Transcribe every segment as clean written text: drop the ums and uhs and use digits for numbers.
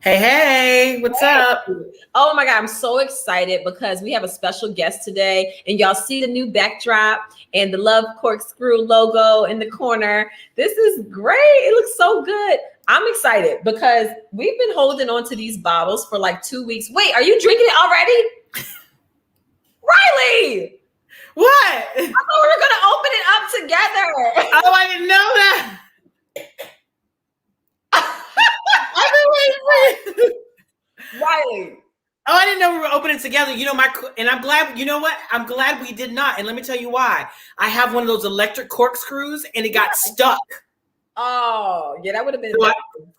Hey, what's up? Oh my God, I'm so excited because we have a special guest today, and y'all see the new backdrop and the Love Cork Screw logo in the corner. This is great. It looks so good. I'm excited because we've been holding on to these bottles for like 2 weeks. Wait, are you drinking it already? Riley! What? I thought we were going to open it up together. Oh, I didn't know that. I've been waiting for you. Riley. Oh, I didn't know we were opening together. You know, and I'm glad, you know what? I'm glad we did not. And let me tell you why. I have one of those electric corkscrews and it got stuck. Oh, yeah, that would have been.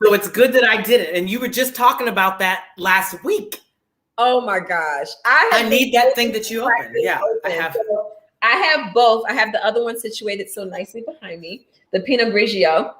So it's good that I did it. And you were just talking about that last week. Oh my gosh. I need that thing that you opened. Yeah, I have. So I have both. I have the other one situated so nicely behind me, the Pinot Grigio.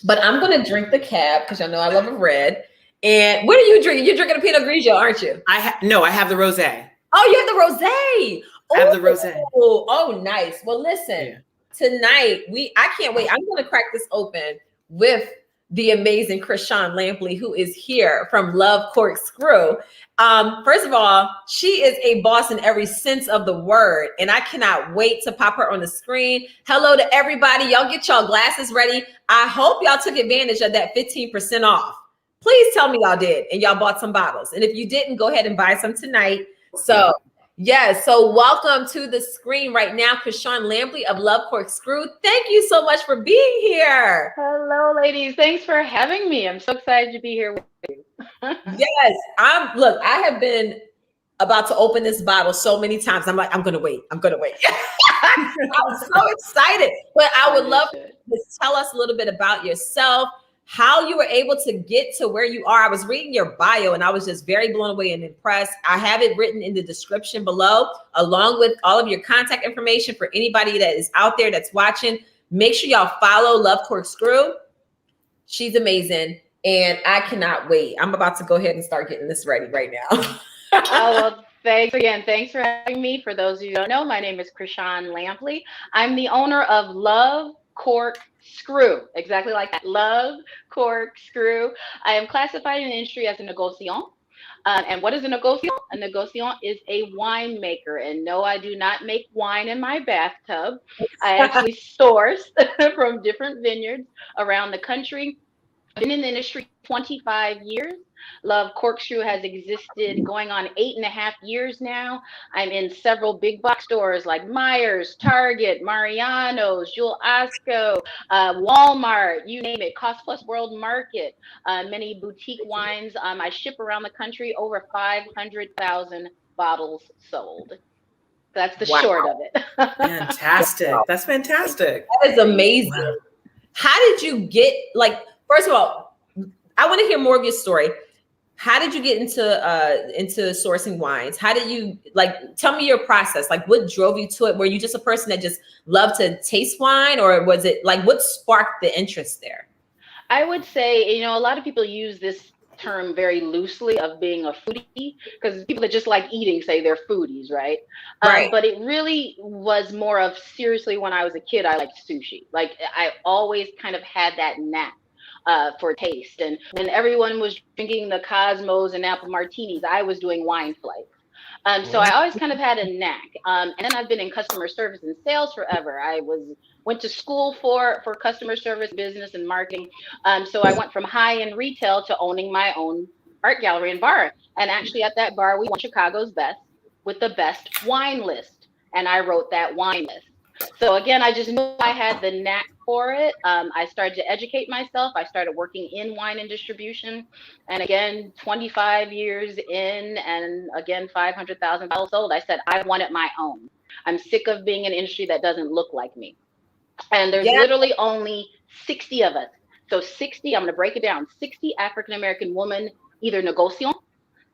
But I'm going to drink the cab because I know I love a red. And what are you drinking? You're drinking a Pinot Grigio, aren't you? No, I have the rosé. Oh, you have the rosé. I have the rosé. Oh, nice. Well, listen, tonight I can't wait. I'm going to crack this open with the amazing Chrishon Lampley, who is here from Love Cork Screw. First of all, she is a boss in every sense of the word, and I cannot wait to pop her on the screen. Hello to everybody. Y'all get y'all glasses ready. I hope y'all took advantage of that 15% off. Please tell me y'all did, and y'all bought some bottles. And if you didn't, go ahead and buy some tonight. So yes, so welcome to the screen right now, Chrishon Lampley of Love Cork Screw. Thank you so much for being here. Hello, ladies. Thanks for having me. I'm so excited to be here with you. Yes, look, I have been about to open this bottle so many times. I'm like, I'm gonna wait. I'm so excited. But I would love to tell us a little bit about yourself, how you were able to get to where you are. I was reading your bio and I was just very blown away and impressed. I have it written in the description below, along with all of your contact information for anybody that is out there that's watching. Make sure y'all follow Love Cork Screw. She's amazing. And I cannot wait. I'm about to go ahead and start getting this ready right now. Oh, well, thanks again. Thanks for having me. For those of you who don't know, my name is Chrishon Lampley. I'm the owner of Love Cork Screw, exactly like that. Love Cork Screw. I am classified in the industry as a negotiant. And what is a negotiant? A negotiant is a winemaker. And no, I do not make wine in my bathtub. I actually source from different vineyards around the country. I've been in the industry 25 years. Love Cork Screw has existed going on 8.5 years now. I'm in several big box stores like Myers, Target, Mariano's, Jewel Osco, Walmart, you name it, Cost Plus World Market, many boutique wines. I ship around the country, over 500,000 bottles sold. That's the short of it. Fantastic. That's fantastic. That is amazing. Wow. How did you get, first of all, I want to hear more of your story. How did you get into sourcing wines? How did you tell me your process? What drove you to it? Were you just a person that just loved to taste wine, or was it what sparked the interest there? I would say, a lot of people use this term very loosely of being a foodie, because people that just like eating say they're foodies, right? Right. But it really was more of, seriously, when I was a kid, I liked sushi. I always kind of had that knack for taste. And when everyone was drinking the Cosmos and apple martinis, I was doing wine flights. So I always kind of had a knack. And then I've been in customer service and sales forever. I went to school for customer service, business, and marketing. So I went from high-end retail to owning my own art gallery and bar. And actually at that bar, we won Chicago's best with the best wine list. And I wrote that wine list. So again, I just knew I had the knack for it. I started to educate myself. I started working in wine and distribution. And again, 25 years in, and again, 500,000 bottles sold. I said, I want it my own. I'm sick of being in an industry that doesn't look like me. And there's literally only 60 of us. So 60, I'm going to break it down. 60 African-American women, either negotiant,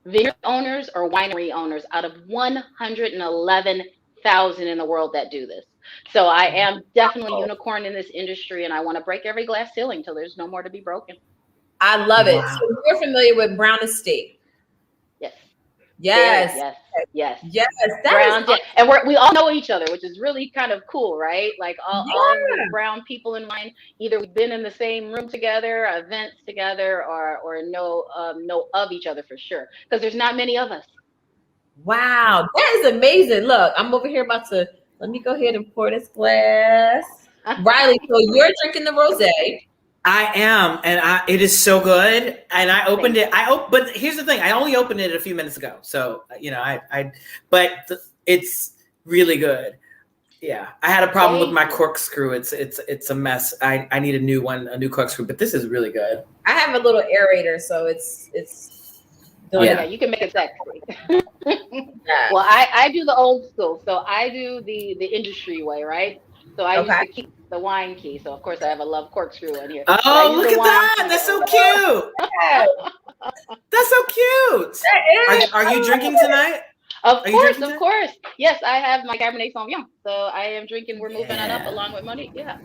vineyard owners, or winery owners out of 111,000 in the world that do this. So I am definitely unicorn in this industry, and I want to break every glass ceiling till there's no more to be broken. I love it. So you're familiar with Brown Estate? Yes. Yes. Yes. Yes. Yes. Brown, and we all know each other, which is really kind of cool, right? Like all of the brown people in wine, either we've been in the same room together, events together, or know of each other for sure. Because there's not many of us. Wow, that is amazing. Look, I'm over here about to, let me go ahead and pour this glass. Riley, so you're drinking the rosé. I am, and it is so good. And I opened it. But here's the thing: I only opened it a few minutes ago. So it's really good. Yeah, I had a problem with my corkscrew. It's a mess. I need a new one, a new corkscrew. But this is really good. I have a little aerator, so it's. Yeah, you can make it sexy. Well, I do the old school, so I do the industry way, right? So I used to keep the wine key. So of course I have a Love Cork Screw in here. Oh, look at that! That's so cute. That's so cute. Are you drinking tonight? Of course. Yes, I have my Cabernet Sauvignon. So I am drinking. We're moving on up along with Monique. Yeah.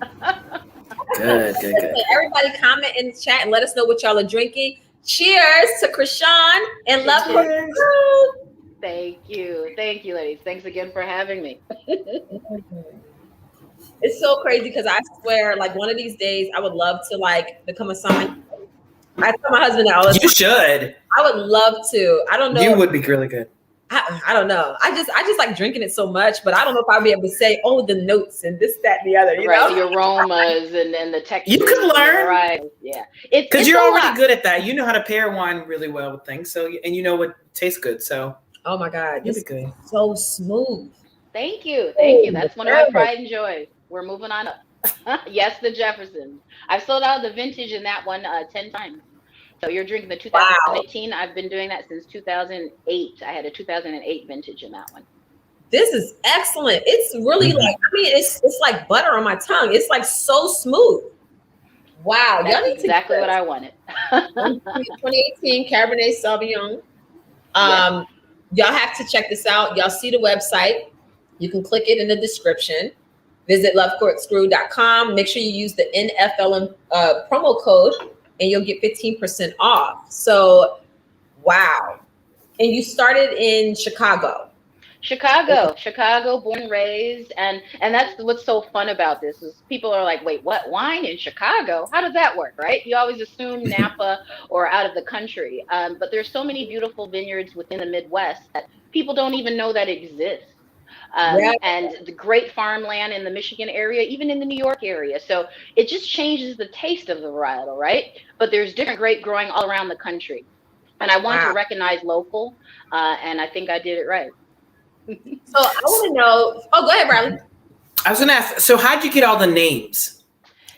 Good. Everybody comment in the chat and let us know what y'all are drinking. Cheers to Chrishon and Love Cork Screw. Thank you, ladies. Thanks again for having me. It's so crazy because I swear, like one of these days, I would love to like become a sommelier. I tell my husband that all the time. You should. I would love to. I don't know. You would be really good. I don't know. I just like drinking it so much, but I don't know if I'll be able to say, oh, the notes and this, that, and the other. You know? The aromas and the texture. You can learn. Right. Yeah. Because you're already good at that. You know how to pair wine really well with things. So, and you know what tastes good. So. Oh my God. This is good. So smooth. Thank you. That's one of my pride and joy. We're moving on up. Yes, the Jeffersons. I've sold out the vintage in that one 10 times. So you're drinking the 2018. Wow. I've been doing that since 2008. I had a 2008 vintage in that one. This is excellent. It's really it's like butter on my tongue. It's like so smooth. Wow. That's exactly what I wanted. 2018 Cabernet Sauvignon. Y'all have to check this out. Y'all see the website. You can click it in the description. Visit lovecorkscrew.com. Make sure you use the NFL promo code and you'll get 15% off. So, wow. And you started in Chicago. Chicago, born and raised. And that's what's so fun about this is people are like, wait, what? Wine in Chicago? How does that work, right? You always assume Napa or out of the country. But there's so many beautiful vineyards within the Midwest that people don't even know that exist. And the great farmland in the Michigan area, even in the New York area. So it just changes the taste of the varietal, right? But there's different grape growing all around the country. And I want to recognize local, and I think I did it right. So I want to know, go ahead, Riley. I was going to ask, so how'd you get all the names?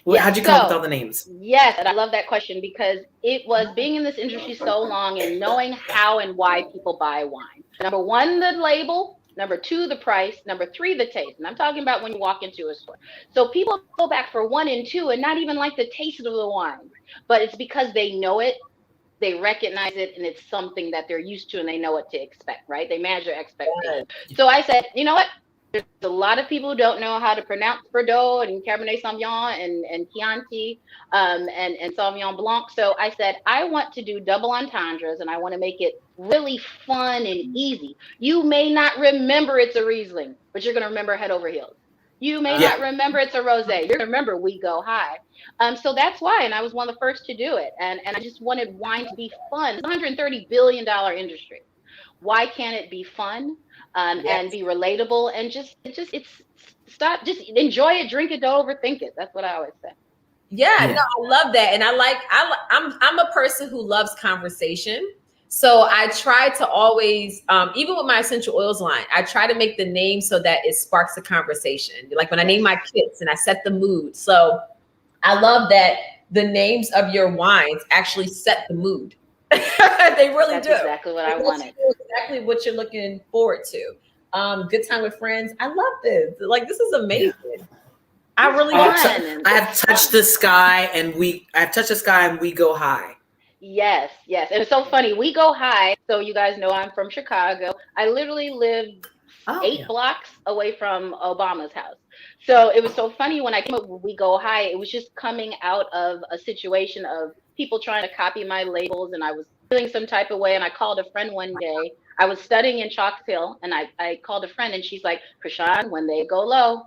How'd you come up with all the names? Yes, and I love that question because it was being in this industry so long and knowing how and why people buy wine. Number one, the label. Number two, the price. Number three, the taste. And I'm talking about when you walk into a store. So people go back for 1 and 2 and not even like the taste of the wine. But it's because they know it, they recognize it, and it's something that they're used to and they know what to expect, right? They manage their expectations. So I said, you know what? There's a lot of people who don't know how to pronounce Bordeaux and Cabernet Sauvignon and Chianti and Sauvignon Blanc. So I said, I want to do double entendres and I want to make it really fun and easy. You may not remember it's a Riesling, but you're going to remember head over heels. You may not remember it's a rosé. You're going to remember we go high. So that's why, and I was one of the first to do it. And I just wanted wine to be fun. It's a $130 billion industry. Why can't it be fun and be relatable and just enjoy it, drink it, don't overthink it. That's what I always say. No, I love that. And I'm a person who loves conversation. So I try to always, even with my essential oils line, I try to make the name so that it sparks a conversation. Like when I name my kits and I set the mood. So I love that the names of your wines actually set the mood. They really do. Exactly what I wanted. Exactly what you're looking forward to. Good time with friends. I love this. Like, this is amazing. I really I have touched the sky and we go high. Yes, yes. And it's so funny. We go high. So you guys know I'm from Chicago. I literally lived 8 blocks away from Obama's house. So it was so funny when I came up with We Go High. It was just coming out of a situation of people trying to copy my labels, and I was feeling some type of way. And I called a friend one day. I was studying in Chalk Hill, and I called a friend, and she's like, Chrishon, when they go low,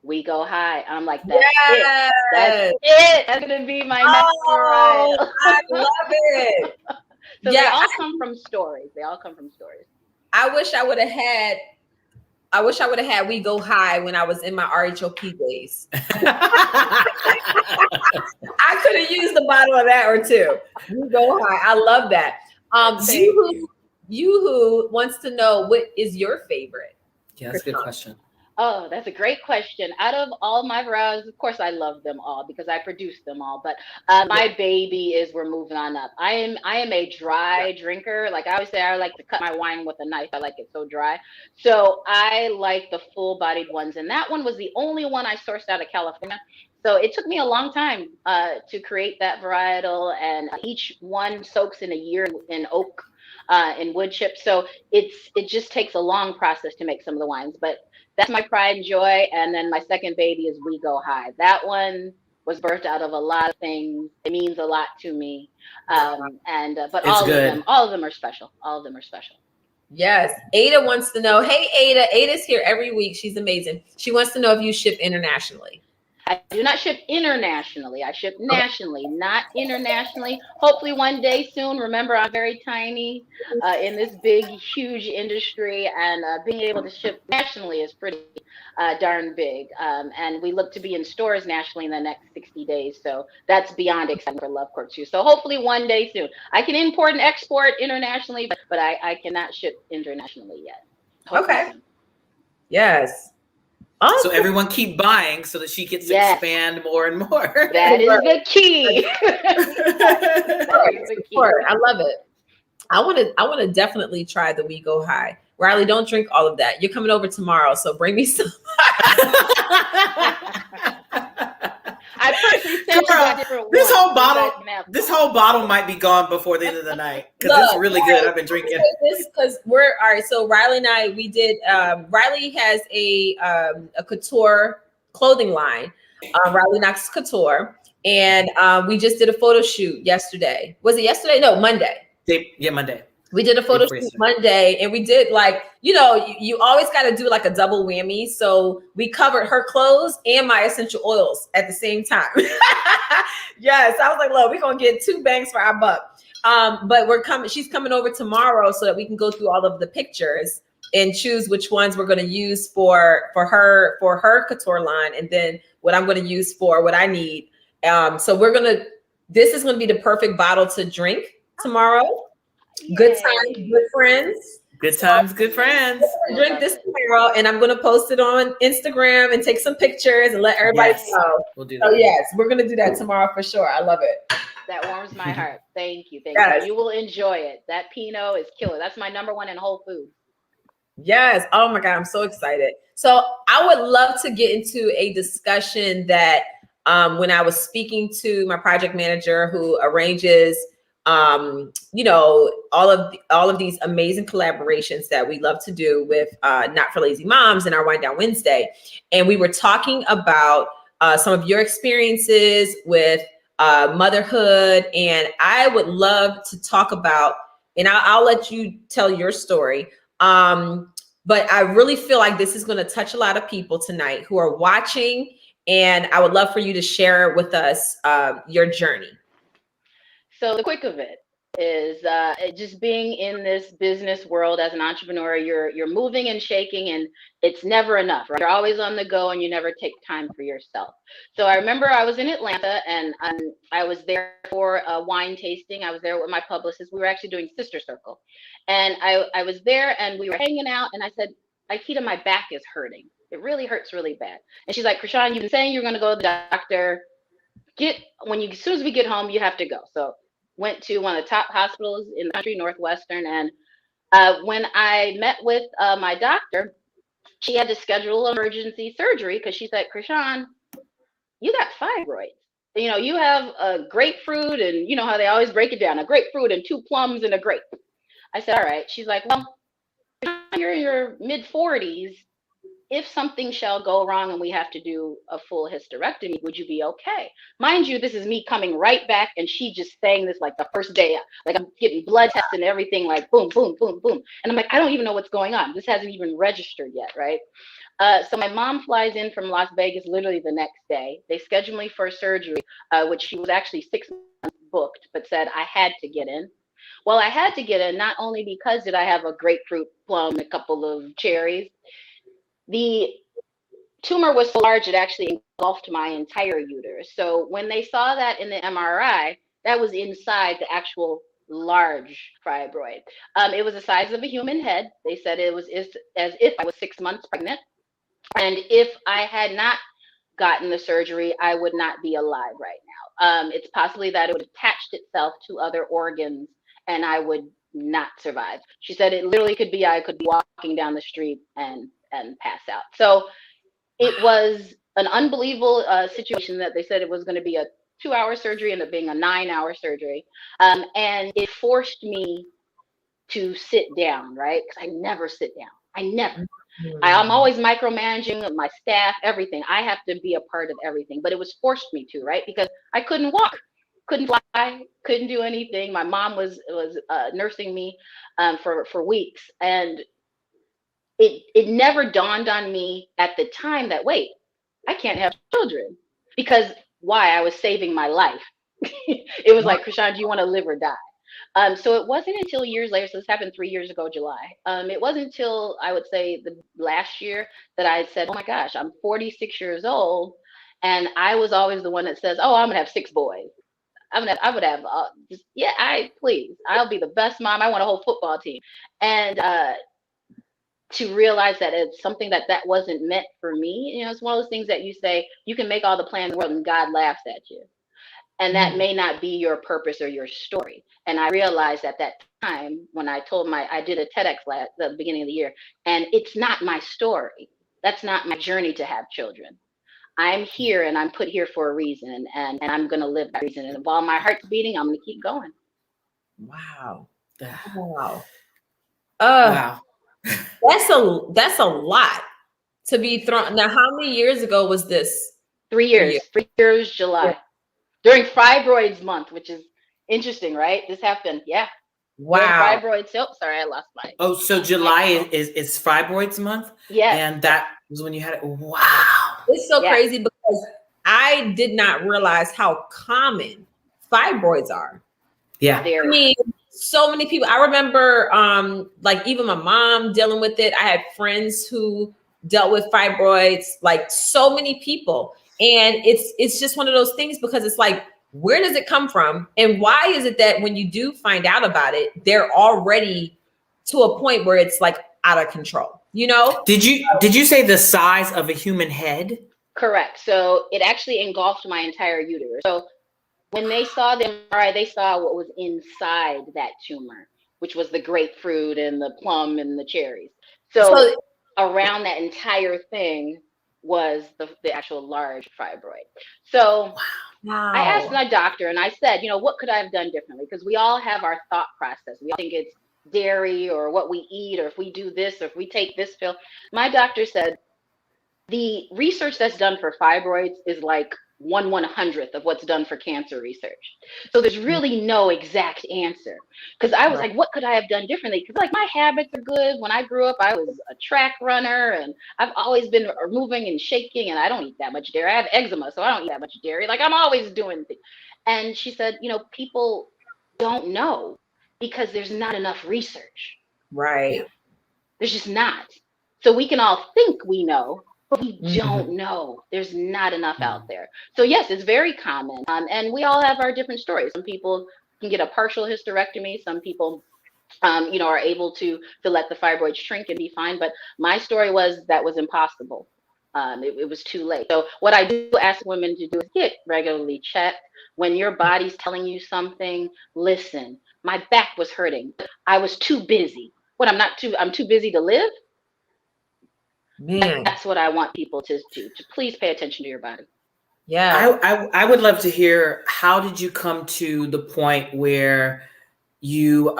we go high. And I'm like, that's it. That's it. That's gonna be my next varietal. I love it. So they all come from stories. They all come from stories. I wish I would have had We Go High when I was in my RHOP days. I could have used a bottle of that or two. We Go High. I love that. You who wants to know, what is your favorite? Yeah, that's a good question. Oh, that's a great question. Out of all my varieties, of course, I love them all because I produce them all. But my baby is We're Moving On Up. I am a dry drinker. Like I always say, I like to cut my wine with a knife. I like it so dry. So I like the full-bodied ones, and that one was the only one I sourced out of California. So it took me a long time to create that varietal, and each one soaks in a year in oak, in wood chips. So it just takes a long process to make some of the wines, but that's my pride and joy. And then my second baby is We Go High. That one was birthed out of a lot of things. It means a lot to me. But all of them are special. All of them are special. Yes. Ada wants to know, hey, Ada. Ada's here every week. She's amazing. She wants to know if you ship internationally. I do not ship internationally. I ship nationally, not internationally. Hopefully one day soon. Remember, I'm very tiny in this big, huge industry, and being able to ship nationally is pretty darn big. And we look to be in stores nationally in the next 60 days. So that's beyond exciting for Love Cork Screw. So hopefully one day soon. I can import and export internationally, but I cannot ship internationally yet. Hopefully okay. Soon. Yes. Oh, so everyone keep buying so that she gets to expand more and more. That is the key. I love it. I want to definitely try the We Go High. Riley, don't drink all of that. You're coming over tomorrow, so bring me some. I personally said different this whole bottle might be gone before the end of the night because it's really good. I've been drinking this because we're all right. So Riley and I, we did. Riley has a couture clothing line, Riley Knox Couture, and we just did a photo shoot yesterday. Was it yesterday? No, Monday. Monday. We did a photo shoot Monday, and we did you always got to do like a double whammy. So we covered her clothes and my essential oils at the same time. Yes, I was like, look, we're going to get 2 bangs for our buck. But she's coming over tomorrow so that we can go through all of the pictures and choose which ones we're going to use for her couture line. And then what I'm going to use for what I need. So this is going to be the perfect bottle to drink tomorrow. Good times, good friends. Good times, good friends. Drink this tomorrow, and I'm going to post it on Instagram and take some pictures and let everybody know. We'll do that. So yes, we're going to do that tomorrow for sure. I love it. That warms my heart. Thank you. Thank you. You will enjoy it. That Pinot is killer. That's my number one in Whole Foods. Yes. Oh my God, I'm so excited. So I would love to get into a discussion that when I was speaking to my project manager who arranges all of these amazing collaborations that we love to do with Not for Lazy Moms and our Wind Down Wednesday. And we were talking about some of your experiences with motherhood. And I would love to talk about, and I'll let you tell your story. But I really feel like this is going to touch a lot of people tonight who are watching. And I would love for you to share with us your journey. So the quick of it is just being in this business world as an entrepreneur, you're moving and shaking, and it's never enough, right? You're always on the go, and you never take time for yourself. So I remember I was in Atlanta, and I was there for a wine tasting. I was there with my publicist. We were actually doing Sister Circle, and I was there, and we were hanging out, and I said, Aikita, my back is hurting. It really hurts really bad. And she's like, Chrishon, you've been saying you're going to go to the doctor. As soon as we get home, you have to go. So went to one of the top hospitals in the country, Northwestern. And when I met with my doctor, she had to schedule emergency surgery because she said, Chrishon, you got fibroids. You know, you have a grapefruit, and you know how they always break it down, a grapefruit and 2 plums and a grape. I said, all right. She's like, well, you're in your mid 40s. If something shall go wrong and we have to do a full hysterectomy, would you be okay? Mind you, this is me coming right back, and she just saying this like the first day, like I'm getting blood tests and everything, like boom, boom, boom, boom. And I'm like, I don't even know what's going on. This hasn't even registered yet, right? So my mom flies in from Las Vegas literally the next day. They scheduled me for surgery, which she was actually 6 months booked, but said I had to get in. Well, I had to get in not only because did I have a grapefruit, plum, a couple of cherries. The tumor was so large it actually engulfed my entire uterus. So when they saw that in the MRI, that was inside the actual large fibroid. It was the size of a human head. They said it was as if I was 6 months pregnant. And if I had not gotten the surgery, I would not be alive right now. It's possibly that it would have attached itself to other organs and I would not survive. She said it literally could be I could be walking down the street and pass out. So it was an unbelievable situation that they said it was going to be a 2-hour surgery, ended up being a 9-hour surgery. And it forced me to sit down, right? Because I never sit down. I never. I'm always micromanaging my staff, everything. I have to be a part of everything, but it was forced me to, right? Because I couldn't walk, couldn't fly, couldn't do anything. My mom was nursing me for weeks, and it never dawned on me at the time that wait, I can't have children because why? I was saving my life. It was like, Chrishon, do you want to live or die? So it wasn't until years later, so this happened 3 years ago, July. It wasn't until I would say the last year that I said, oh my gosh, I'm 46 years old. And I was always the one that says, oh, I'm gonna have 6 boys. I would have, please, I'll be the best mom. I want a whole football team. And to realize that it's something that wasn't meant for me, you know, it's one of those things that you say, you can make all the plans in the world and God laughs at you. And that may not be your purpose or your story. And I realized at that time when I did a TEDx at the beginning of the year, and it's not my story. That's not my journey to have children. I'm here and I'm put here for a reason, and I'm going to live that reason. And while my heart's beating, I'm going to keep going. Wow. Wow. Wow. That's a lot to be thrown. Now, how many years ago was this? 3 years. 3 years, July. Yeah. During fibroids month, which is interesting, right? This happened. Yeah. Wow. Fibroids. Oh, sorry, I lost my. Oh, so July is fibroids month? Yeah. And that was when you had it. Wow. It's so crazy because I did not realize how common fibroids are. Yeah. I mean, so many people. I remember like even my mom dealing with it. I had friends who dealt with fibroids, like so many people. And it's just one of those things because it's like, where does it come from? And why is it that when you do find out about it, they're already to a point where it's like out of control, you know? Did you say the size of a human head? Correct. So it actually engulfed my entire uterus. So when they saw the MRI, they saw what was inside that tumor, which was the grapefruit and the plum and the cherries. So around that entire thing was the actual large fibroid. So I asked my doctor and I said, you know, what could I have done differently? Because we all have our thought process. We all think it's dairy or what we eat or if we do this or if we take this pill. My doctor said the research that's done for fibroids is like 1/100th of what's done for cancer research. So there's really no exact answer. Because I was like, what could I have done differently? Because like my habits are good. When I grew up, I was a track runner and I've always been moving and shaking and I don't eat that much dairy. I have eczema, so I don't eat that much dairy. Like I'm always doing things. And she said, you know, people don't know because there's not enough research. Right. There's just not. So we can all think we know, but we don't know. There's not enough out there. So yes, it's very common. And we all have our different stories. Some people can get a partial hysterectomy. Some people, you know, are able to let the fibroids shrink and be fine. But my story was that was impossible. It was too late. So what I do ask women to do is get regularly checked. When your body's telling you something, listen. My back was hurting. I was too busy. I'm too busy to live? Man. That's what I want people to do. To please pay attention to your body. Yeah. I would love to hear, how did you come to the point where you,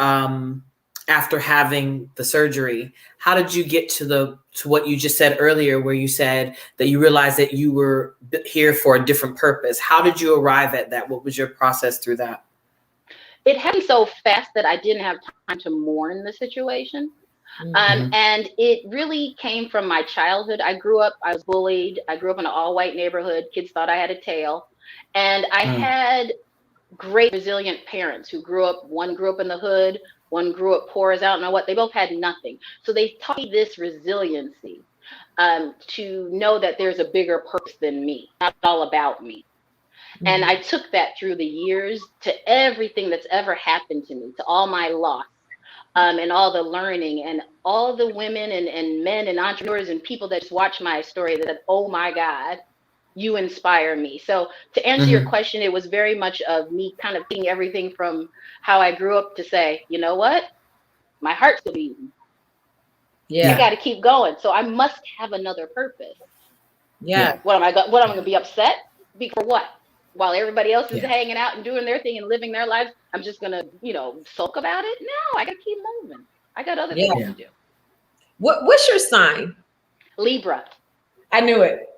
after having the surgery, how did you get to what you just said earlier, where you said that you realized that you were here for a different purpose? How did you arrive at that? What was your process through that? It happened so fast that I didn't have time to mourn the situation. And it really came from my childhood. I was bullied. I grew up in an all-white neighborhood. Kids thought I had a tail. And I had great resilient parents who one grew up in the hood, one grew up poor as I don't know what. They both had nothing. So they taught me this resiliency, to know that there's a bigger purpose than me, not all about me. And I took that through the years to everything that's ever happened to me, to all my loss, and all the learning, and all the women and men and entrepreneurs and people that just watch my story that, oh my God, you inspire me. So to answer your question, it was very much of me kind of seeing everything from how I grew up to say, you know what? My heart's still beating. Yeah. I got to keep going. So I must have another purpose. Yeah. What am I going to be upset? For what? While everybody else is hanging out and doing their thing and living their lives, I'm just going to, sulk about it? No, I got to keep moving. I got other things to do. What's your sign? Libra. I knew it.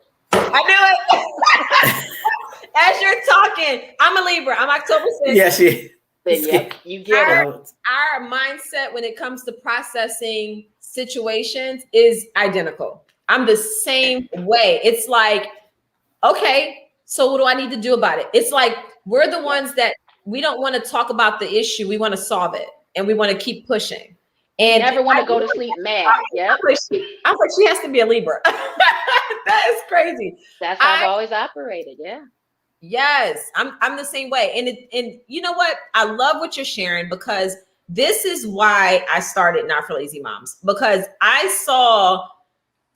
As you're talking, I'm a Libra. I'm October 6th. Yes, Then, you get it. Our mindset when it comes to processing situations is identical. I'm the same way. It's like, okay, so what do I need to do about it? It's like, we're the ones that we don't want to talk about the issue. We want to solve it, and we want to keep pushing. And never want to go to sleep mad. I'm like, she has to be a Libra. That is crazy. That's how I've always operated. Yeah. Yes, I'm the same way. And you know what? I love what you're sharing, because this is why I started Not for Lazy Moms, because I saw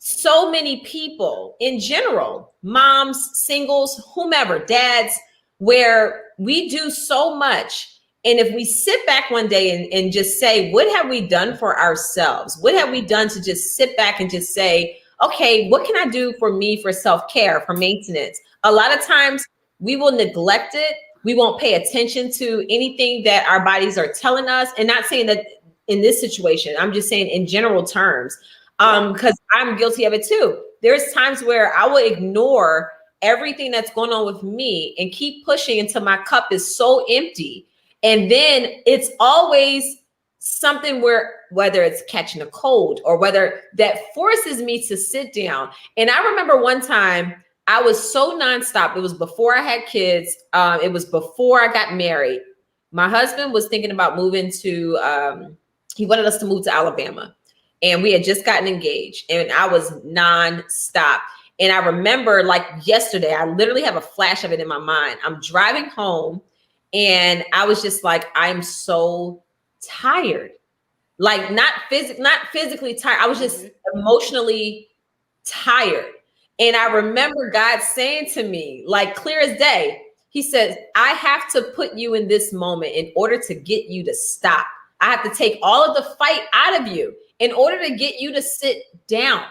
so many people in general, moms, singles, whomever, dads, where we do so much. And if we sit back one day and just say, what have we done for ourselves? What have we done to just sit back and just say, okay, what can I do for me, for self-care, for maintenance? A lot of times we will neglect it. We won't pay attention to anything that our bodies are telling us. And not saying that in this situation, I'm just saying in general terms, because I'm guilty of it too. There's times where I will ignore everything that's going on with me and keep pushing until my cup is so empty. And then it's always something where, whether it's catching a cold or whether that forces me to sit down. And I remember one time I was so nonstop. It was before I had kids. It was before I got married. My husband was thinking about moving to, he wanted us to move to Alabama. And we had just gotten engaged, and I was nonstop. And I remember like yesterday, I literally have a flash of it in my mind. I'm driving home and I was just like, I'm so tired. Like not physically tired. I was just emotionally tired. And I remember God saying to me, like clear as day, he says, I have to put you in this moment in order to get you to stop. I have to take all of the fight out of you in order to get you to sit down.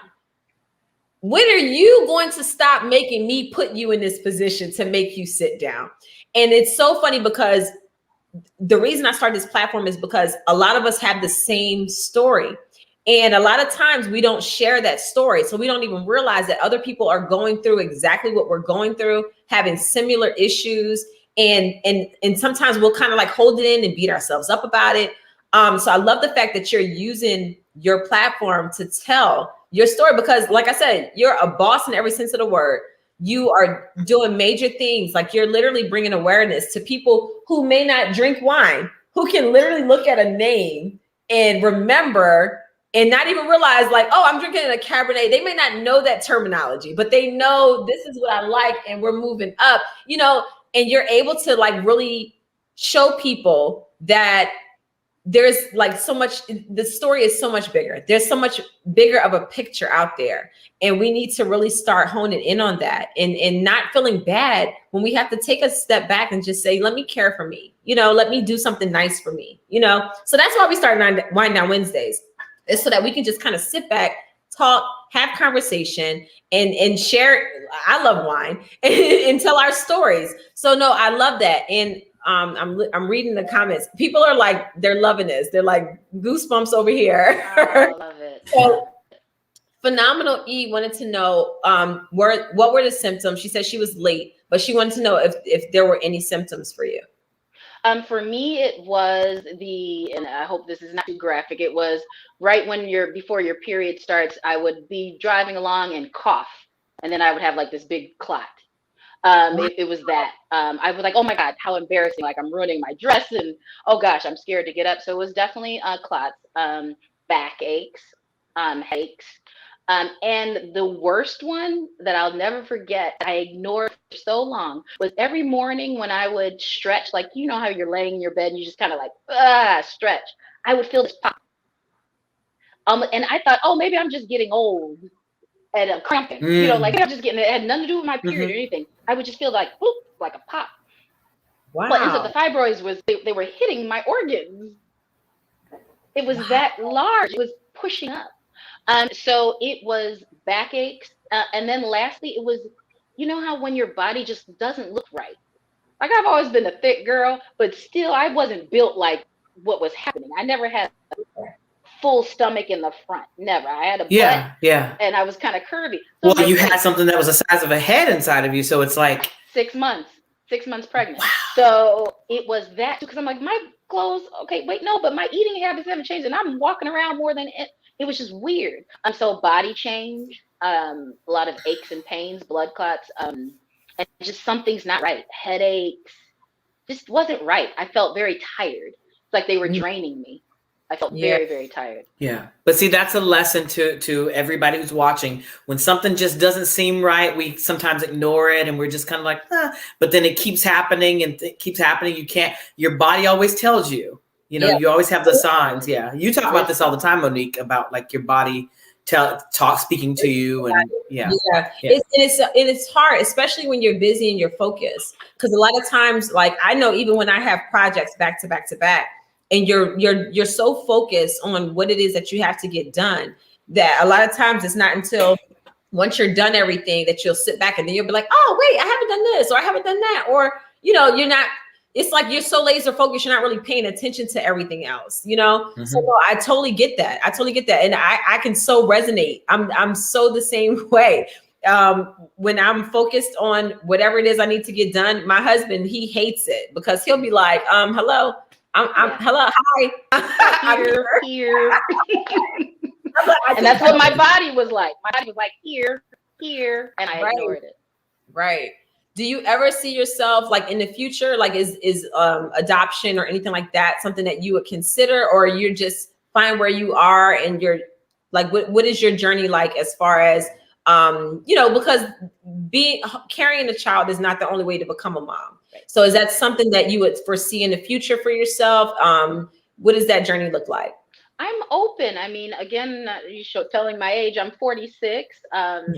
When are you going to stop making me put you in this position to make you sit down? And it's so funny because the reason I started this platform is because a lot of us have the same story. And a lot of times we don't share that story. So we don't even realize that other people are going through exactly what we're going through, having similar issues. And sometimes we'll kind of like hold it in and beat ourselves up about it. So I love the fact that you're using your platform to tell your story, because like I said, you're a boss in every sense of the word. You are doing major things. Like you're literally bringing awareness to people who may not drink wine, who can literally look at a name and remember and not even realize like, oh, I'm drinking a Cabernet. They may not know that terminology, but they know this is what I like and we're moving up, you know, and you're able to like really show people that there's like so much, the story is so much bigger. There's so much bigger of a picture out there. And we need to really start honing in on that and not feeling bad when we have to take a step back and just say, let me care for me, you know, let me do something nice for me, you know? So that's why we started Wind Down Wednesdays, is so that we can just kind of sit back, talk, have conversation, and share. I love wine and tell our stories. So no, I love that. And I'm reading the comments. People are like, they're loving this. They're like goosebumps over here. I love it. So, Phenomenal E wanted to know what were the symptoms. She said she was late, but she wanted to know if there were any symptoms for you. For me, it was and I hope this is not too graphic. It was right when before your period starts, I would be driving along and cough, and then I would have like this big clot. It was that. I was like, oh my God, how embarrassing. Like I'm ruining my dress, and oh gosh, I'm scared to get up. So it was definitely clots, backaches, headaches. And the worst one that I'll never forget, I ignored for so long, was every morning when I would stretch, like, you know how you're laying in your bed and you just kind of like, stretch, I would feel this pop. And I thought, oh, maybe I'm just getting old and I'm cramping, you know, like I'm just getting, it had nothing to do with my period or anything. I would just feel like, boop, like a pop. Wow. But so the fibroids they were hitting my organs. It was that large. It was pushing up. So it was backaches. And then lastly, it was, you know how when your body just doesn't look right. Like I've always been a thick girl, but still I wasn't built like what was happening. I never had a full stomach in the front. Never. I had a butt, and I was kind of curvy. So well, you had something that was the size of a head inside of you. So it's like 6 months pregnant. Wow. So it was that, because I'm like, my clothes, okay, wait, no, but my eating habits haven't changed, and I'm walking around more than it was just weird. So body change, a lot of aches and pains, blood clots, and just something's not right. Headaches, just wasn't right. I felt very tired. It's like they were draining me. I felt very, very tired. Yeah. But see, that's a lesson to everybody who's watching. When something just doesn't seem right, we sometimes ignore it and we're just kind of like, but then it keeps happening and it keeps happening. You can't, your body always tells you, you know, you always have the signs. Yeah. You talk about this all the time, Monique, about like your body speaking to you. And It's hard, especially when you're busy and you're focused. Because a lot of times, like I know even when I have projects back to back to back, and you're so focused on what it is that you have to get done, that a lot of times it's not until once you're done everything that you'll sit back and then you'll be like, oh wait, I haven't done this, or I haven't done that, or you know, you're not. It's like you're so laser focused, you're not really paying attention to everything else, you know. So I totally get that. And I can so resonate. I'm so the same way. When I'm focused on whatever it is I need to get done, my husband, he hates it because he'll be like, hello. Hello, hi. Here. And that's what my body was like. My body was like, here, and I ignored it. Right. Do you ever see yourself like in the future, like is adoption or anything like that something that you would consider, or you're just fine where you are and you're like, what is your journey like as far as, you know, because carrying a child is not the only way to become a mom. So is that something that you would foresee in the future for yourself? What does that journey look like? I'm open. I mean, again, telling my age, I'm 46.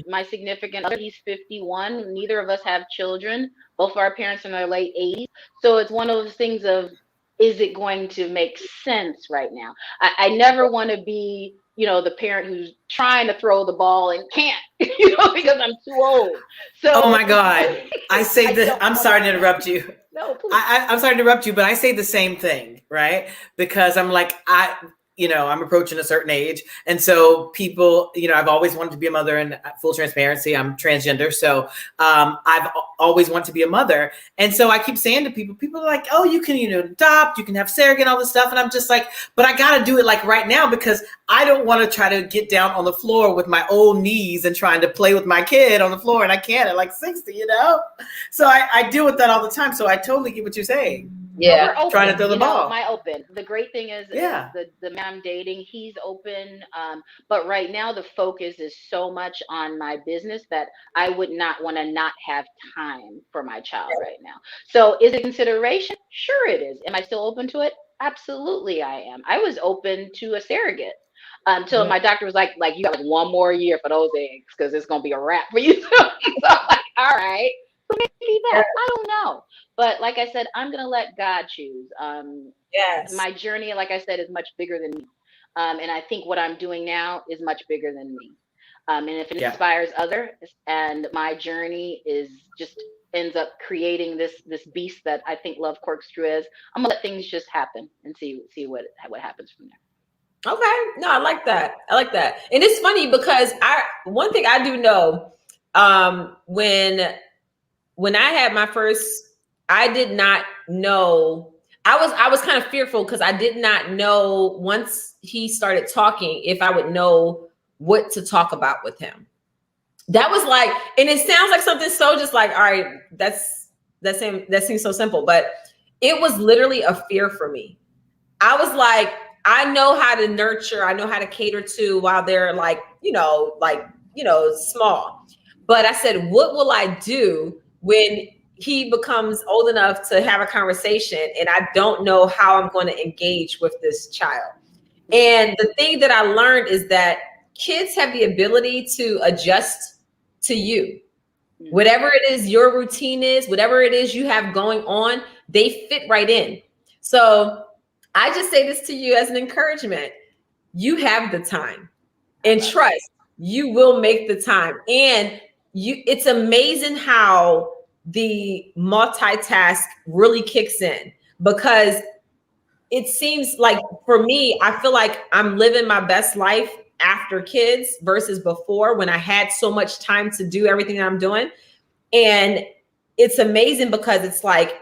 My significant other, he's 51. Neither of us have children. Both of our parents are in their late 80s. So it's one of those things of, is it going to make sense right now? I never want to be, you know, the parent who's trying to throw the ball and can't, you know, because I'm too old. So, oh my God, I say that. I'm sorry to interrupt you. No, please. I'm sorry to interrupt you, but I say the same thing, right? Because I'm like, I'm approaching a certain age. And so people, you know, I've always wanted to be a mother, and full transparency, I'm transgender. So I've always wanted to be a mother. And so I keep saying to people are like, oh, you can, you know, adopt, you can have surrogate, all this stuff. And I'm just like, but I got to do it like right now, because I don't want to try to get down on the floor with my old knees and trying to play with my kid on the floor. And I can't at like 60, you know? So I deal with that all the time. So I totally get what you're saying. Yeah, we're trying to throw the ball. The great thing is the man I'm dating, he's open. But right now the focus is so much on my business that I would not want to not have time for my child right now. So is it consideration? Sure it is. Am I still open to it? Absolutely I am. I was open to a surrogate until my doctor was like you got like 1 more year for those eggs because it's gonna be a wrap for you. So I'm like, all right. So maybe that. I don't know. But like I said, I'm going to let God choose. My journey, like I said, is much bigger than me. And I think what I'm doing now is much bigger than me. And if it inspires others, and my journey ends up creating this beast that I think Love Cork Screw is, I'm gonna let things just happen and see what happens from there. Okay, no, I like that. And it's funny because one thing I do know, when I had my first, I did not know. I was kind of fearful because I did not know once he started talking if I would know what to talk about with him. That was like, and it sounds like something so just like, all right, that seems so simple, but it was literally a fear for me. I was like, I know how to nurture, I know how to cater to while they're like, small. But I said, what will I do when he becomes old enough to have a conversation and I don't know how I'm going to engage with this child? And the thing that I learned is that kids have the ability to adjust to you. Whatever it is your routine is, whatever it is you have going on, they fit right in. So I just say this to you as an encouragement. You have the time, and trust, you will make the time. And it's amazing how the multitask really kicks in, because it seems like for me, I feel like I'm living my best life after kids versus before, when I had so much time to do everything that I'm doing. And it's amazing because it's like,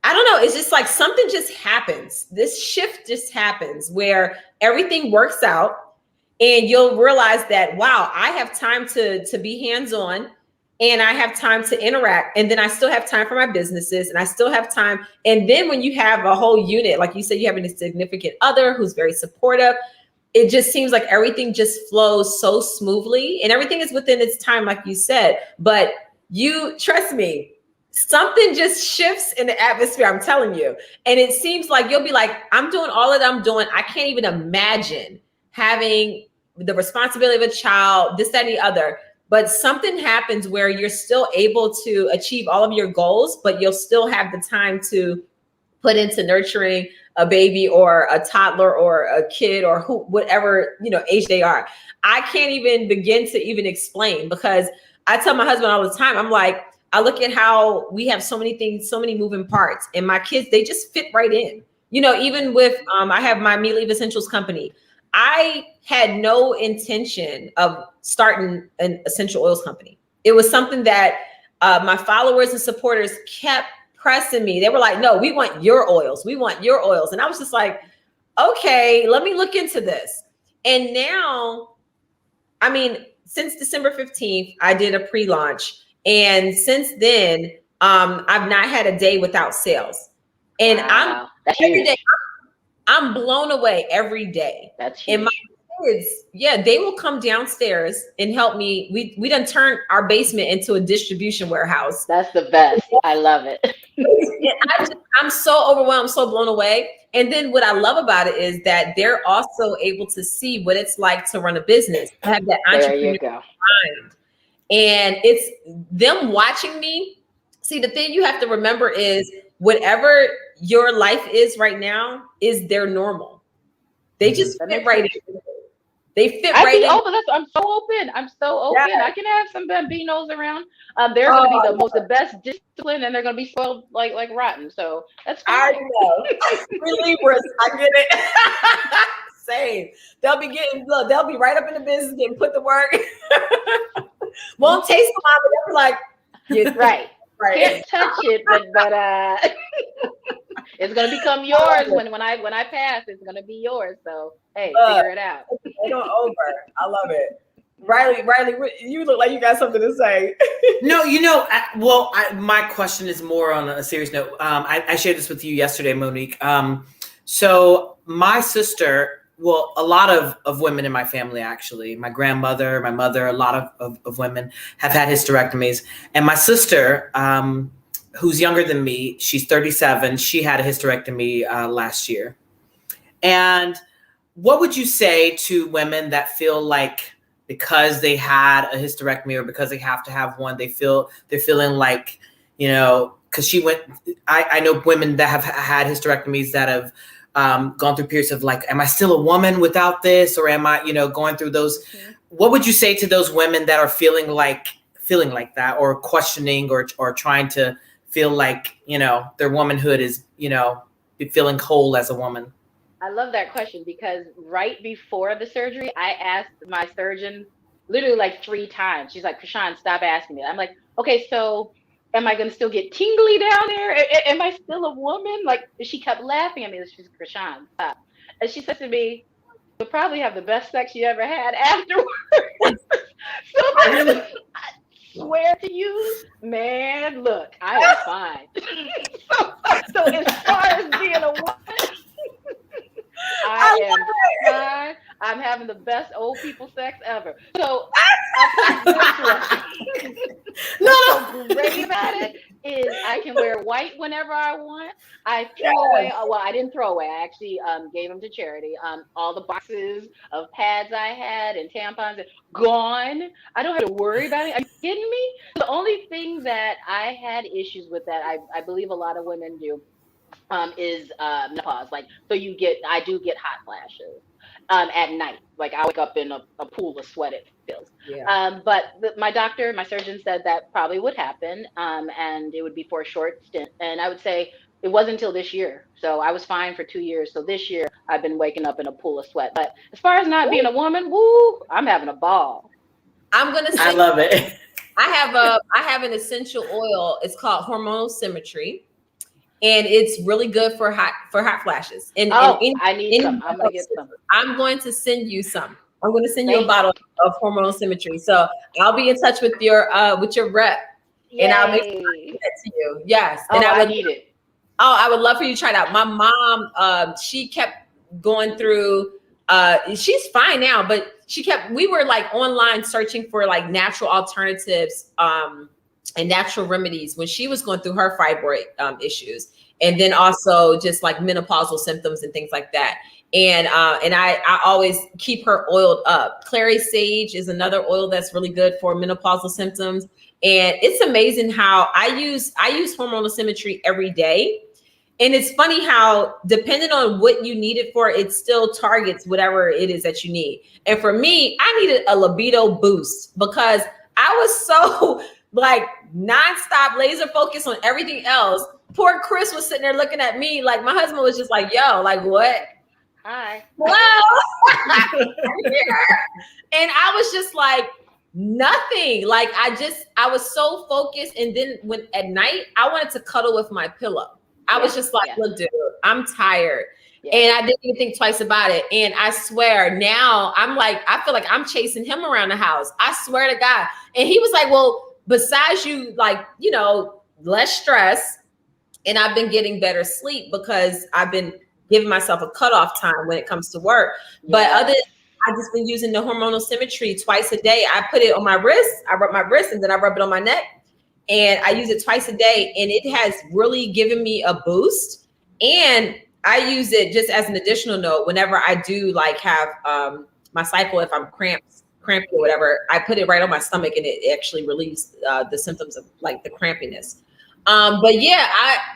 I don't know, it's just like something just happens. This shift just happens where everything works out, and you'll realize that, wow, I have time to be hands-on, and I have time to interact, and then I still have time for my businesses, and I still have time. And then when you have a whole unit, like you said, you have a significant other who's very supportive, it just seems like everything just flows so smoothly, and everything is within its time, like you said. But you trust me, something just shifts in the atmosphere, I'm telling you. And it seems like you'll be like, I'm doing all that I'm doing. I can't even imagine having the responsibility of a child, this, that, and the other. But something happens where you're still able to achieve all of your goals, but you'll still have the time to put into nurturing a baby or a toddler or a kid or whatever, age they are. I can't even begin to even explain, because I tell my husband all the time, I'm like, I look at how we have so many things, so many moving parts, and my kids, they just fit right in. Even with, I have my Me Leave Essentials company. I had no intention of starting an essential oils company. It was something that my followers and supporters kept pressing me. They were like, no, we want your oils. We want your oils. And I was just like, okay, let me look into this. And now, I mean, since December 15th, I did a pre-launch. And since then, I've not had a day without sales. And wow, I'm blown away every day. That's huge. And my kids, they will come downstairs and help me. We done turned our basement into a distribution warehouse. That's the best. I love it. I'm so overwhelmed, so blown away. And then what I love about it is that they're also able to see what it's like to run a business. I have that entrepreneurial mind. And it's them watching me. See, the thing you have to remember is whatever your life is right now is their normal. They just fit right in. They fit right in. I'm so open. Yeah. I can have some bambinos around. They're going to be the best discipline, and they're going to be spoiled like rotten. So that's fine. I know. Libras, I get it. Same. They'll be right up in the business, getting put to work. Won't taste them out, but they'll be like, yes, right. Can't touch it, but it's gonna become yours when I pass. It's gonna be yours. So hey, figure it out. They don't over. I love it. Riley, you look like you got something to say. No, my question is more on a serious note. I shared this with you yesterday, Monique. So my sister. Well, a lot of women in my family, actually, my grandmother, my mother, a lot of women have had hysterectomies. And my sister, who's younger than me, she's 37. She had a hysterectomy last year. And what would you say to women that feel like because they had a hysterectomy or because they have to have one, they're feeling like, because I know women that have had hysterectomies that have gone through periods of like, am I still a woman without this? Or am I, going through those? Mm-hmm. what would you say to those women that are feeling like that, or questioning, or trying to feel like, you know, their womanhood is, you know, feeling whole as a woman? I love that question, because right before the surgery, I asked my surgeon literally like 3 times. She's like, Chrishon, stop asking me. I'm like, okay, so am I going to still get tingly down there? Am I still a woman? Like, she kept laughing at me. She's like, Chrishon, stop. And she said to me, you'll probably have the best sex you ever had afterwards. So I swear to you, man, look, I am fine. so as far as being a woman, I am fine. I'm having the best old people sex ever. So I'll put it this way. What's so great about it is I can wear white whenever I want. I threw away, well, I didn't throw away. I actually gave them to charity. All the boxes of pads I had and tampons are gone. I don't have to worry about it. Are you kidding me? The only thing that I had issues with that, I believe a lot of women do, is menopause. Like, so I do get hot flashes at night. Like, I wake up in a pool of sweat, it feels. Yeah. But my surgeon said that probably would happen, and it would be for a short stint. And I would say it wasn't until this year. So I was fine for 2 years. So this year I've been waking up in a pool of sweat. But as far as not being a woman, woo, I'm having a ball. I'm gonna say, I love it. I have an essential oil. It's called Hormonal Symmetry, and it's really good for hot flashes. And I need some. I'm gonna get some. I'm going to send you some. I'm going to send you a bottle of Hormonal Symmetry. So I'll be in touch with your rep. Yay. And I'll make sure I get that to you. Yes. And I need it. Oh, I would love for you to try it out. My mom, she kept going through, she's fine now, but we were like online searching for like natural alternatives and natural remedies when she was going through her fibroid issues. And then also just like menopausal symptoms and things like that. And I always keep her oiled up. Clary sage is another oil that's really good for menopausal symptoms. And it's amazing how I use Hormonal Symmetry every day. And it's funny how, depending on what you need it for, it still targets whatever it is that you need. And for me, I needed a libido boost because I was so like nonstop laser focused on everything else. Poor Chris was sitting there looking at me like my husband was just like, yo, like what? Hi. Hello. And I was just like, nothing. Like I was so focused. And then when at night, I wanted to cuddle with my pillow. I was just like, look, dude, I'm tired. Yeah. And I didn't even think twice about it. And I swear now I'm like, I feel like I'm chasing him around the house. I swear to God. And he was like, well, besides you, like, you know, less stress, and I've been getting better sleep because I've been giving myself a cutoff time when it comes to work. Yeah. But I've just been using the Hormonal Symmetry twice a day. I put it on my wrist. I rub my wrist and then I rub it on my neck. And I use it twice a day. And it has really given me a boost. And I use it just as an additional note. Whenever I do like have my cycle, if I'm crampy or whatever, I put it right on my stomach and it actually relieves the symptoms of like the crampiness. But yeah,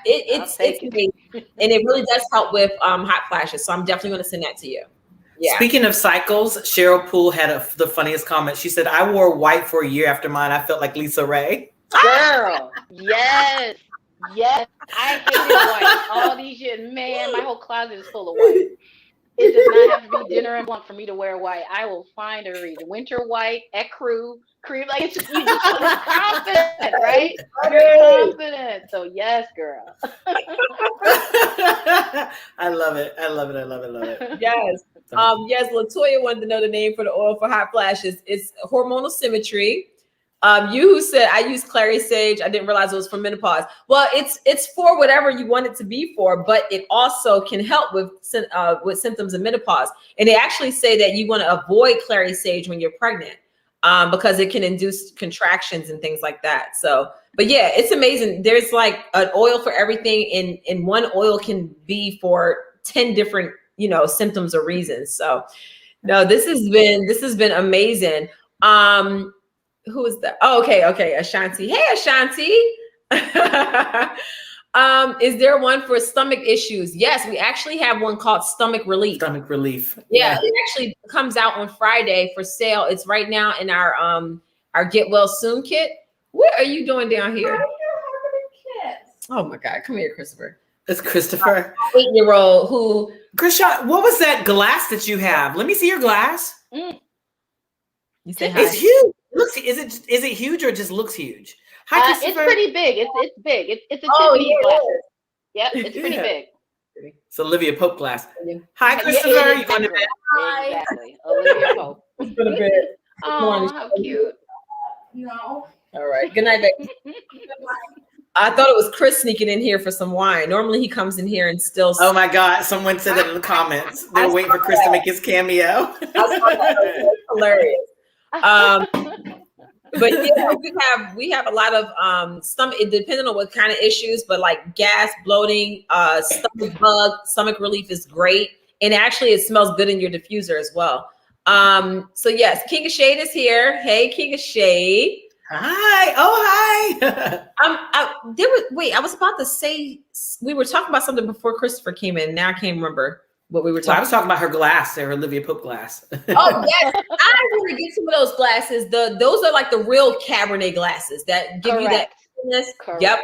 it's amazing. And it really does help with hot flashes. So I'm definitely going to send that to you. Yeah. Speaking of cycles, Cheryl Poole had the funniest comment. She said, I wore white for a year after mine. I felt like Lisa Ray. Girl, yes. I hated white all these years. Man, my whole closet is full of white. It does not have to be dinner and blunt for me to wear white. I will find a reason. Winter white, ecru, cream. Like, it's just, you just confident, right? You're confident. So yes, girl. I love it. Yes. Yes, Latoya wanted to know the name for the oil for hot flashes. It's Hormonal Symmetry. You who said I use clary sage, I didn't realize it was for menopause. Well, it's for whatever you want it to be for, but it also can help with symptoms of menopause. And they actually say that you want to avoid clary sage when you're pregnant, because it can induce contractions and things like that. So, but yeah, it's amazing. There's like an oil for everything, and one oil can be for 10 different, symptoms or reasons. So, no, this has been amazing. Who is that? Oh, okay. Ashanti. Hey, Ashanti. Is there one for stomach issues? Yes, we actually have one called Stomach Relief. Stomach Relief. Yeah, it actually comes out on Friday for sale. It's right now in our Get Well Soon kit. What are you doing down here? Oh my God, come here, Christopher. It's Christopher. 8-year-old who Chrishon, what was that glass that you have? Let me see your glass. You say hi. It's huge. Is it huge or it just looks huge? Hi, Christopher. It's pretty big. It's big. It's a Tiffany glass. Yep, it's pretty big. It's Olivia Pope glass. Hi, Christopher. You going to bed? Exactly. Olivia Pope. Let's go to bed. Oh, how cute. No. All right. Good night, baby. I thought it was Chris sneaking in here for some wine. Normally he comes in here and still. Oh my God! Someone said that in the comments. They're waiting for Chris to make his cameo. That's hilarious. But yeah, we have a lot of stomach, depending on what kind of issues, but like gas, bloating, stomach bug, Stomach Relief is great, and actually it smells good in your diffuser as well. So yes, King of Shade is here. Hey, King of Shade. Hi. Oh, hi. I was about to say, we were talking about something before Christopher came in. Now I can't remember what we were talking I was talking about her glass, her Olivia Pope glass. Oh, yes. I want to get some of those glasses. Those are like the real Cabernet glasses that give you that. Correct. Yep.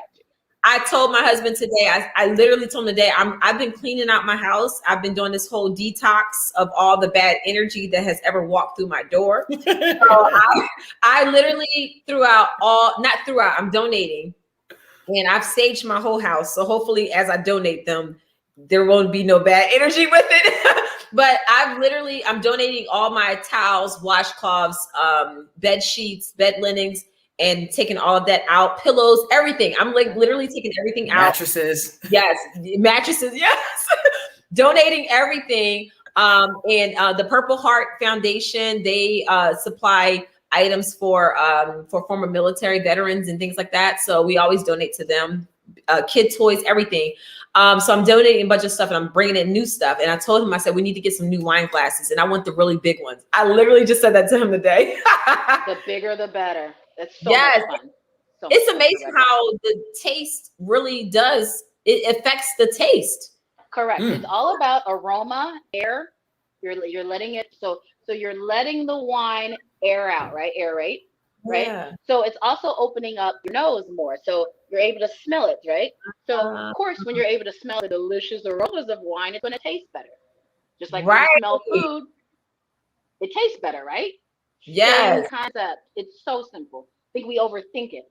I told my husband today, I literally told him today, I've been cleaning out my house. I've been doing this whole detox of all the bad energy that has ever walked through my door. So I literally I'm donating. And I've saged my whole house. So hopefully as I donate them, there won't be no bad energy with it. But I'm donating all my towels, washcloths, bed sheets, bed linens, and taking all of that out, pillows, everything. I'm like literally taking everything out. Mattresses. Yes. Mattresses. Yes. Donating everything. And the Purple Heart Foundation, they supply items for former military veterans and things like that. So we always donate to them, kid toys, everything. So I'm donating a bunch of stuff and I'm bringing in new stuff. And I told him, I said, we need to get some new wine glasses and I want the really big ones. I literally just said that to him today. The bigger, the better. It's so much fun. It's amazing how the taste really does. It affects the taste. Correct. It's all about aroma, air. You're letting it. So you're letting the wine air out, right? Aerate, right? Yeah. So it's also opening up your nose more. So you're able to smell it, right? So of course, when you're able to smell the delicious aromas of wine, it's going to taste better. Just like when you smell food, it tastes better, right? Yes. Same concept. It's so simple. I think we overthink it.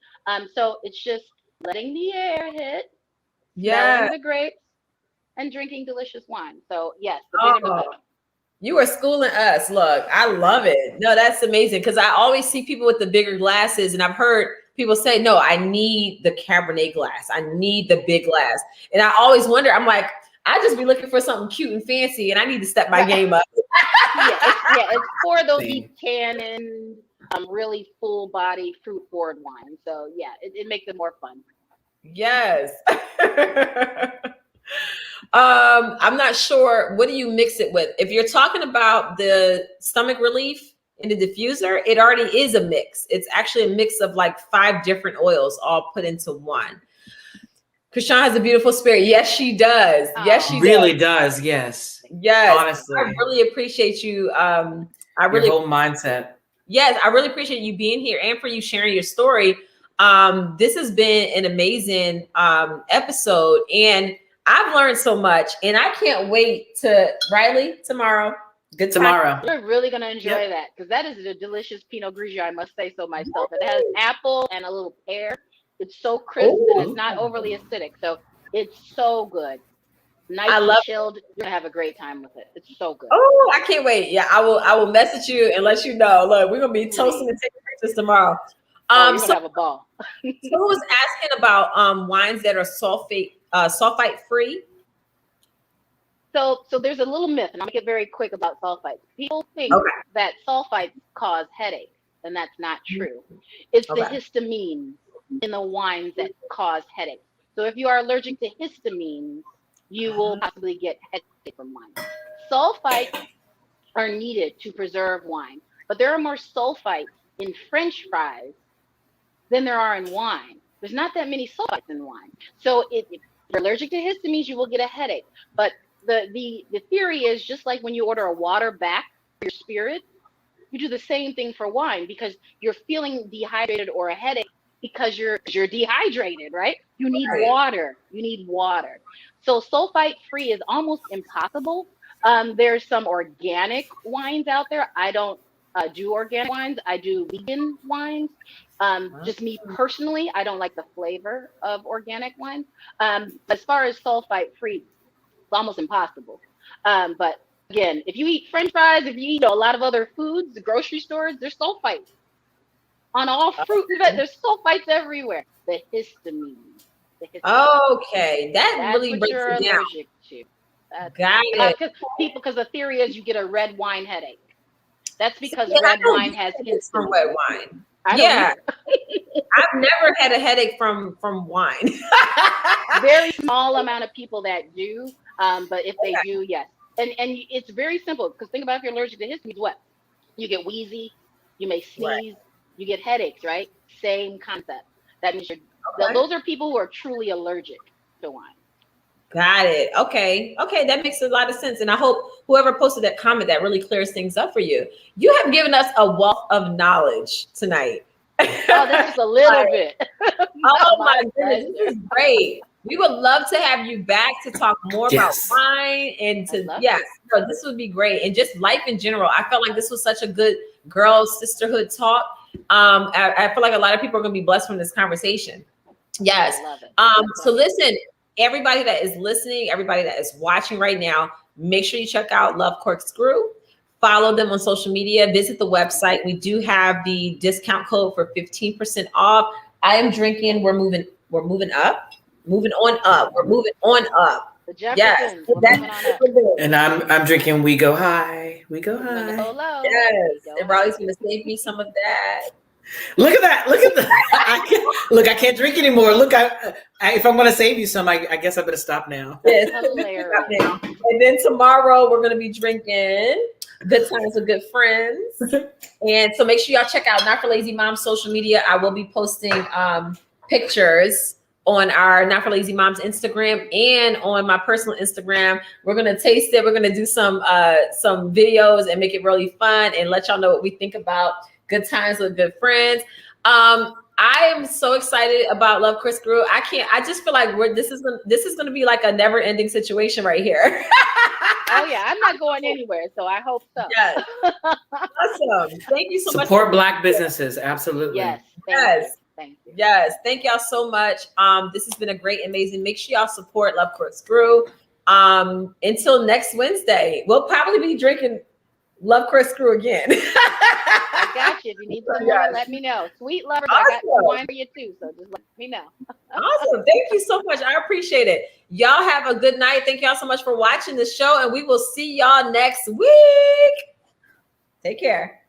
So it's just letting the air hit, smelling the grapes, and drinking delicious wine. So yes, the bigger the better. You are schooling us. Look, I love it. No, that's amazing because I always see people with the bigger glasses, and I've heard people say, "No, I need the Cabernet glass. I need the big glass." And I always wonder. I'm like, I just be looking for something cute and fancy, and I need to step my game up. It's for those Buchanan, really full body fruit forward wine. So yeah, it makes it more fun. Yes. I'm not sure. What do you mix it with? If you're talking about the Stomach Relief in the diffuser, it already is a mix. It's actually a mix of like 5 different oils all put into one. Chrishon has a beautiful spirit. Yes, she does. Yes, she really does. Yes. Yes. Honestly, I really appreciate you. Your whole mindset. Yes, I really appreciate you being here and for you sharing your story. This has been an amazing episode, and I've learned so much, and I can't wait to Riley tomorrow. Good tomorrow. You're really gonna enjoy that because that is a delicious Pinot Grigio. I must say so myself. It has apple and a little pear. It's so crisp and it's not overly acidic, so it's so good. Nice and chilled. You're gonna have a great time with it. It's so good. Oh, I can't wait. Yeah, I will message you and let you know. Look, we're gonna be toasting and taking pictures tomorrow. You're gonna have a ball. Someone was asking about wines that are sulfite free. So there's a little myth, and I'll make it very quick about sulfites. People think that sulfites cause headaches, and that's not true. It's the histamine in the wines that cause headaches. So if you are allergic to histamine, you will possibly get headache from wine. Sulfites are needed to preserve wine, but there are more sulfites in French fries than there are in wine. There's not that many sulfites in wine. So If you're allergic to histamines, you will get a headache. But the theory is just like when you order a water back for your spirit, you do the same thing for wine because you're feeling dehydrated or a headache because you're dehydrated, right? You need water. You need water. So sulfite free is almost impossible. There's some organic wines out there. I don't do organic wines. I do vegan wines. Just me personally, I don't like the flavor of organic wines. As far as sulfite free, it's almost impossible. But again, if you eat French fries, if you eat a lot of other foods, the grocery stores, there's sulfites on all fruit and veg. There's sulfites everywhere. The histamine. Okay, that's really what breaks you're it down. allergic to. Got it. Because the theory is you get a red wine headache. That's because red wine has histamine. From red wine. Yeah, I've never had a headache from wine. Very small amount of people that do, but if they do, yes. And it's very simple because think about if you're allergic to histamine, what? You get wheezy, you may sneeze, you get headaches, right? Same concept. That means those are people who are truly allergic to wine. Got it. Okay, that makes a lot of sense. And I hope whoever posted that comment, that really clears things up for you. You have given us a wealth of knowledge tonight. Oh, that's just a little bit. Oh my goodness, this is great. We would love to have you back to talk more about wine and no, this would be great. And just life in general. I felt like this was such a good girls sisterhood talk. I feel like a lot of people are going to be blessed from this conversation. Yes. I love it. So listen, everybody that is listening, everybody that is watching right now, make sure you check out Love Cork Screw. Follow them on social media. Visit the website. We do have the discount code for 15% off. I am drinking. We're moving up. Moving on up. We're moving on up. The Jeffersons. Yes. And I'm drinking We Go High. We Go High. Hello. Yes. And Riley's going to save me some of that. Look at that. I can't drink anymore. Look, if I'm going to save you some, I guess I better stop now. Yes. Stop now. And then tomorrow we're going to be drinking Good Times with Good Friends. And so make sure y'all check out Not for Lazy Moms social media. I will be posting pictures on our Not for Lazy Moms Instagram and on my personal Instagram. We're going to taste it. We're going to do some videos and make it really fun and let y'all know what we think about Good Times with Good Friends. I am so excited about Love Cork Screw. I just feel like this is going to be like a never ending situation right here. Oh yeah, I'm not going anywhere, so I hope so. Yes. Awesome. Thank you so much. Support Black businesces. Absolutely. Yes. Thank you. Yes. Thank y'all so much. This has been a great, amazing. Make sure y'all support Love Cork Screw. Until next Wednesday, we'll probably be drinking Love Cork Screw again. I got you. If you need some more, let me know. Sweet lovers, awesome. I got some wine for you too, so just let me know. Awesome. Thank you so much. I appreciate it. Y'all have a good night. Thank y'all so much for watching the show, and we will see y'all next week. Take care.